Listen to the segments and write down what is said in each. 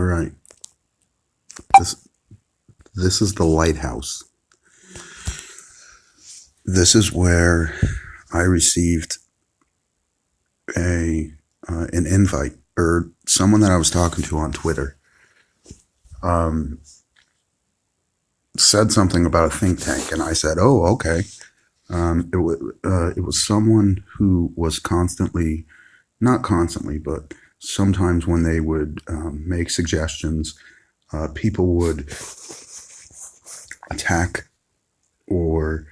All right. This this is the Lighthouse. This is where I received a an invite, or someone that I was talking to on Twitter said something about a think tank, and I said, "Oh, okay." It was someone who was constantly, not constantly, but sometimes when they would make suggestions, people would attack or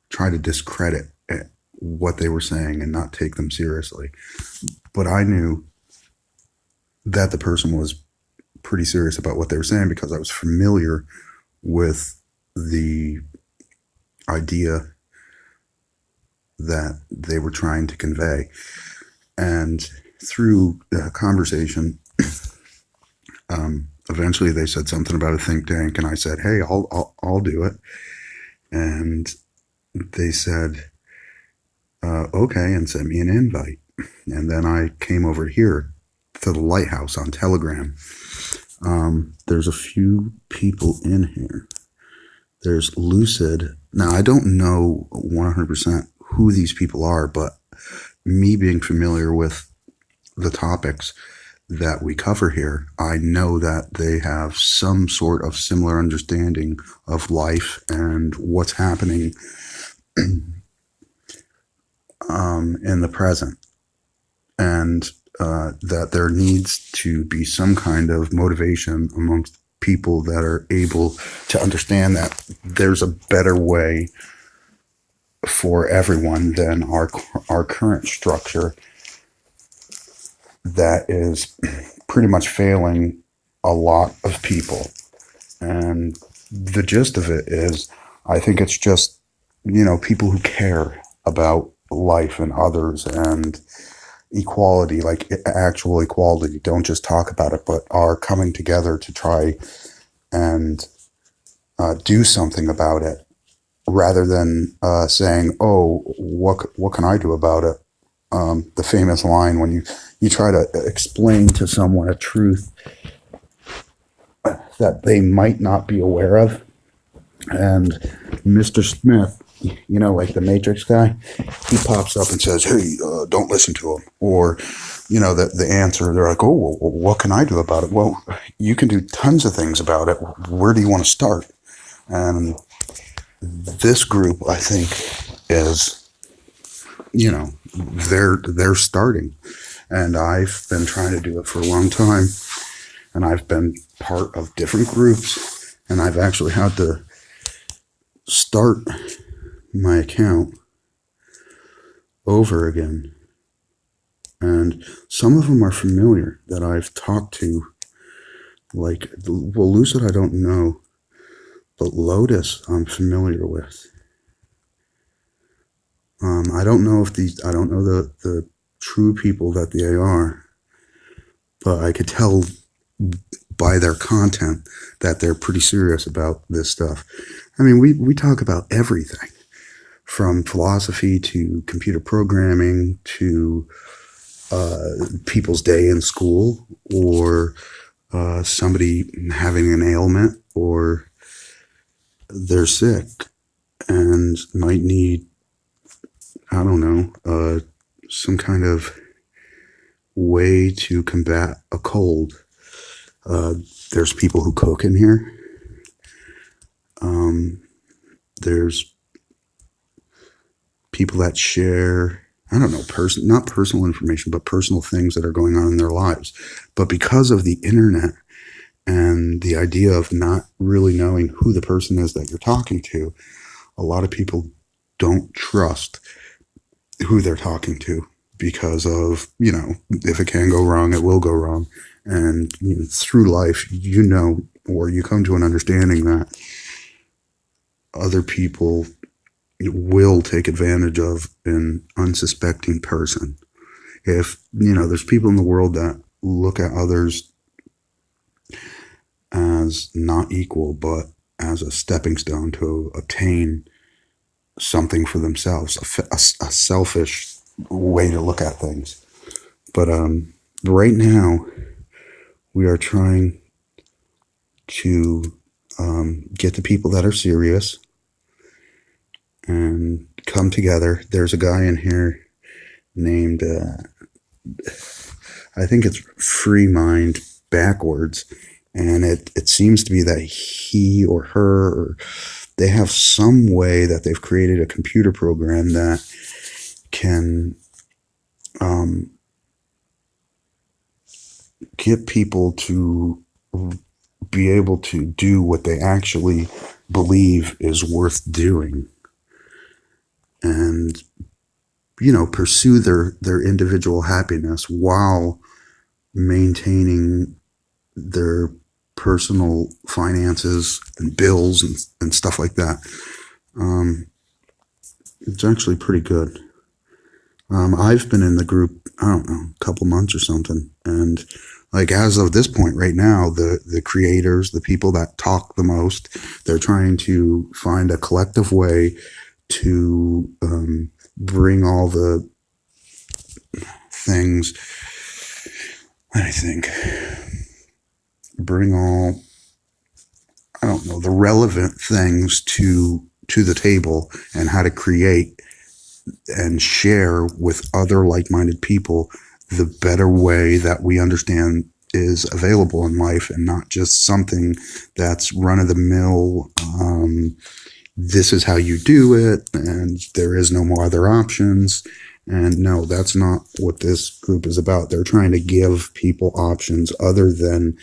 try to discredit what they were saying and not take them seriously. But I knew that the person was pretty serious about what they were saying because I was familiar with the idea that they were trying to convey. And through the conversation, eventually they said something about a think tank, and I said, "Hey, I'll do it." And they said, "Okay," and sent me an invite. And then I came over here to the Lighthouse on Telegram. There's a few people in here. There's Lucid. Now, I don't know 100% who these people are, but me being familiar with the topics that we cover here, I know that they have some sort of similar understanding of life and what's happening in the present, and that there needs to be some kind of motivation amongst people that are able to understand that there's a better way for everyone than our current structure that is pretty much failing a lot of people. And the gist of it is, I think it's just, people who care about life and others and equality, like actual equality, don't just talk about it, but are coming together to try and do something about it, rather than saying, "Oh, what can I do about it?" The famous line when you try to explain to someone a truth that they might not be aware of, and Mr. Smith, like the Matrix guy, he pops up and says, "Hey, don't listen to him." Or, the answer, they're like, "Oh, well, what can I do about it?" Well, you can do tons of things about it. Where do you want to start? And this group, I think, is, they're starting. And I've been trying to do it for a long time. And I've been part of different groups. And I've actually had to start my account over again. And some of them are familiar that I've talked to. Like, well, Lucid, I don't know. But Lotus, I'm familiar with. I don't know the true people that they are, but I could tell by their content that they're pretty serious about this stuff. I mean, we talk about everything from philosophy to computer programming to people's day in school, or somebody having an ailment, or they're sick and might need, I don't know, some kind of way to combat a cold. There's people who cook in here. There's people that share, I don't know, not personal information, but personal things that are going on in their lives. But because of the internet and the idea of not really knowing who the person is that you're talking to, a lot of people don't trust who they're talking to because of, if it can go wrong, it will go wrong. And through life, or you come to an understanding that other people will take advantage of an unsuspecting person. If, there's people in the world that look at others as not equal, but as a stepping stone to obtain something for themselves, a selfish way to look at things. But right now, we are trying to get the people that are serious and come together. There's a guy in here named, I think it's Free Mind backwards. And it seems to be that he or her, or they have some way that they've created a computer program that can get people to be able to do what they actually believe is worth doing, and pursue their individual happiness while maintaining their personal finances and bills and stuff like that. It's actually pretty good. I've been in the group, I don't know, a couple months or something, and like as of this point right now, the creators, the people that talk the most, they're trying to find a collective way to bring all the things, I think, bring all, I don't know, the relevant things to the table, and how to create and share with other like-minded people the better way that we understand is available in life, and not just something that's run-of-the-mill. This is how you do it, and there is no more other options. And no, that's not what this group is about. They're trying to give people options other than,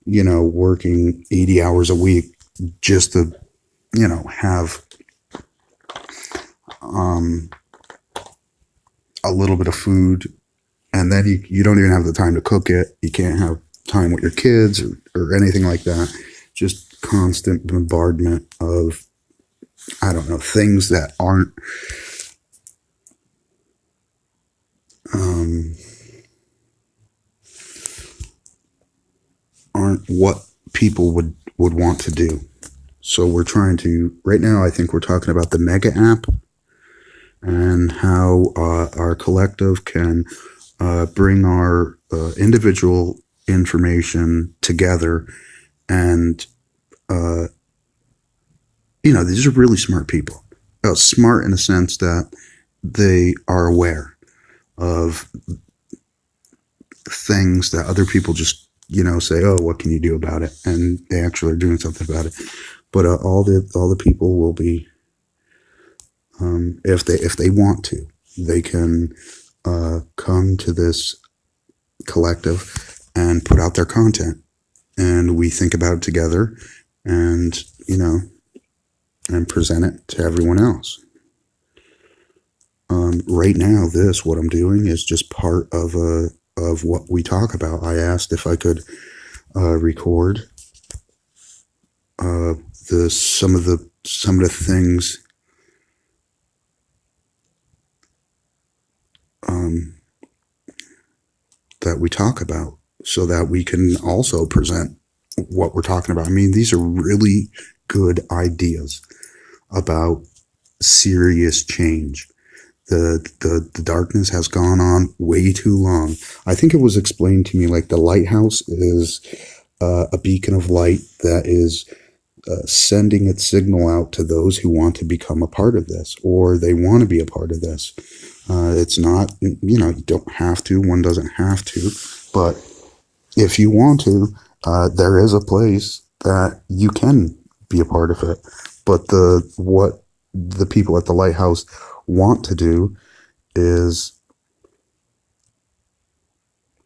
working 80 hours a week just to, have a little bit of food, and then you don't even have the time to cook it. You can't have time with your kids or anything like that. Just constant bombardment of, I don't know, things that aren't what people would want to do. So we're trying to, right now, I think we're talking about the Mega app and how our collective can bring our individual information together. And, these are really smart people. Smart in the sense that they are aware of things that other people just, say, oh, what can you do about it? And they actually are doing something about it. But all the people will be, if they want to, they can come to this collective and put out their content, and we think about it together, and and present it to everyone else. Right now, what I'm doing is just part of what we talk about. I asked if I could record some of the things that we talk about, so that we can also present what we're talking about. I mean, these are really good ideas about serious change. The darkness has gone on way too long. I think it was explained to me like the lighthouse is a beacon of light that is sending its signal out to those who want to become a part of this, or they want to be a part of this. It's not, you don't have to, one doesn't have to, but if you want to, there is a place that you can be a part of it. But what the people at the Lighthouse want to do is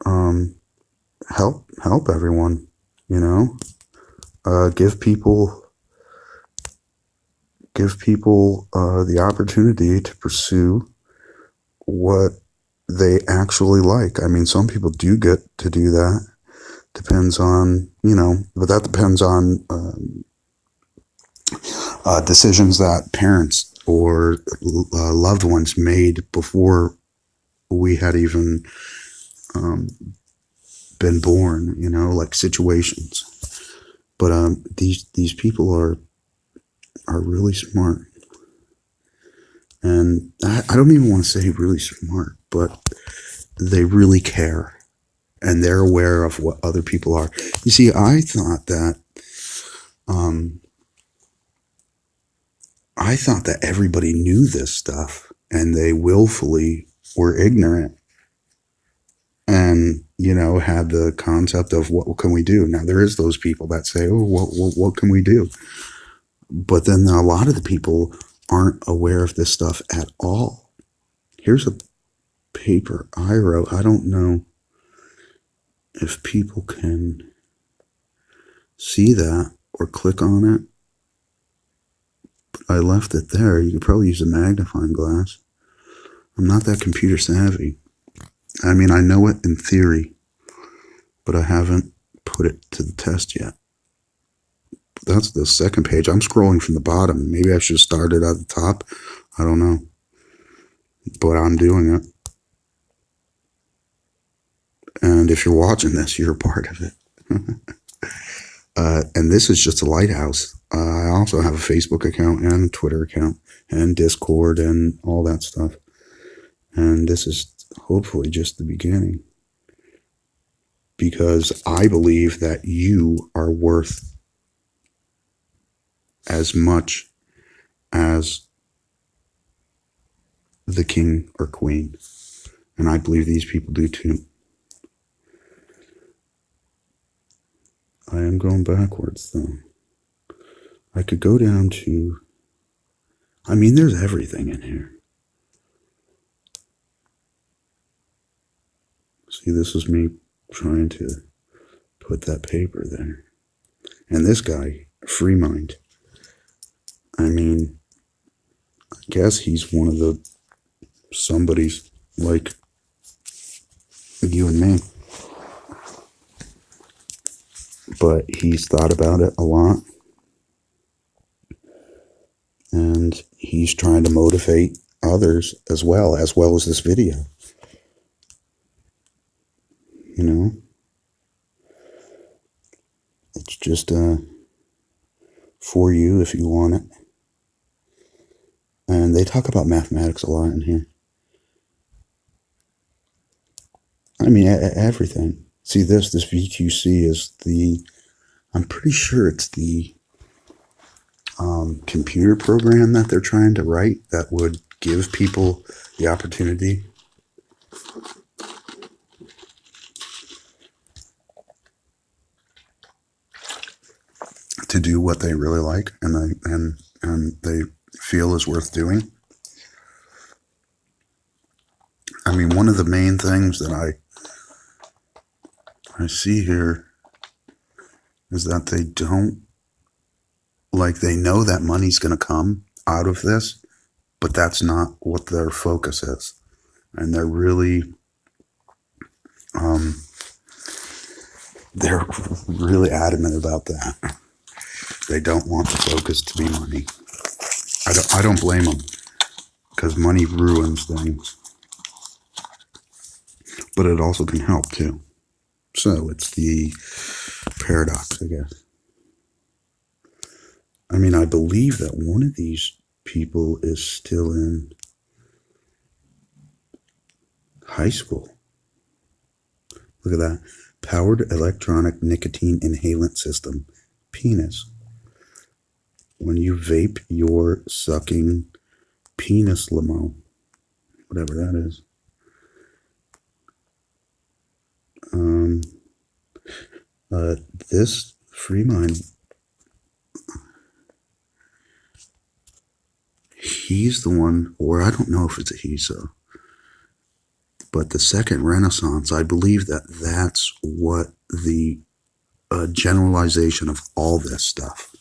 help everyone, give people the opportunity to pursue what they actually like. I mean, some people do get to do that. Depends on, but that depends on decisions that parents or loved ones made before we had even been born, like situations. But these people are really smart. And I don't even want to say really smart, but they really care. And they're aware of what other people are. You see, I thought that I thought that everybody knew this stuff and they willfully were ignorant and, had the concept of what can we do? Now, there is those people that say, oh, what can we do? But then a lot of the people aren't aware of this stuff at all. Here's a paper I wrote. I don't know if people can see that or click on it. But I left it there. You could probably use a magnifying glass. I'm not that computer savvy. I mean, I know it in theory, but I haven't put it to the test yet. That's the second page. I'm scrolling from the bottom. Maybe I should start it at the top. I don't know. But I'm doing it. And if you're watching this, you're a part of it. And this is just a Lighthouse. I also have a Facebook account and a Twitter account and Discord and all that stuff. And this is hopefully just the beginning. Because I believe that you are worth as much as the king or queen. And I believe these people do too. I am going backwards though. I could go down to, I mean, there's everything in here. See, this is me trying to put that paper there. And this guy, Free Mind, I mean, I guess he's one of the somebody's like you and me. But he's thought about it a lot. And he's trying to motivate others as well as this video. It's just for you if you want it. And they talk about mathematics a lot in here. I mean, everything. See this VQC is I'm pretty sure it's the computer program that they're trying to write that would give people the opportunity to do what they really like and they feel is worth doing. I mean, one of the main things that I see here is that they don't, like, they know that money's going to come out of this, but that's not what their focus is. And they're really, adamant about that. They don't want the focus to be money. I don't blame them, because money ruins things. But it also can help too. So it's the paradox, I guess. I mean, I believe that one of these people is still in high school. Look at that. Powered electronic nicotine inhalant system. Penis. When you vape, you're sucking penis limo. Whatever that is. This Free Mind, he's the one, or I don't know if it's a he, so, but the second Renaissance, I believe that that's what the generalization of all this stuff.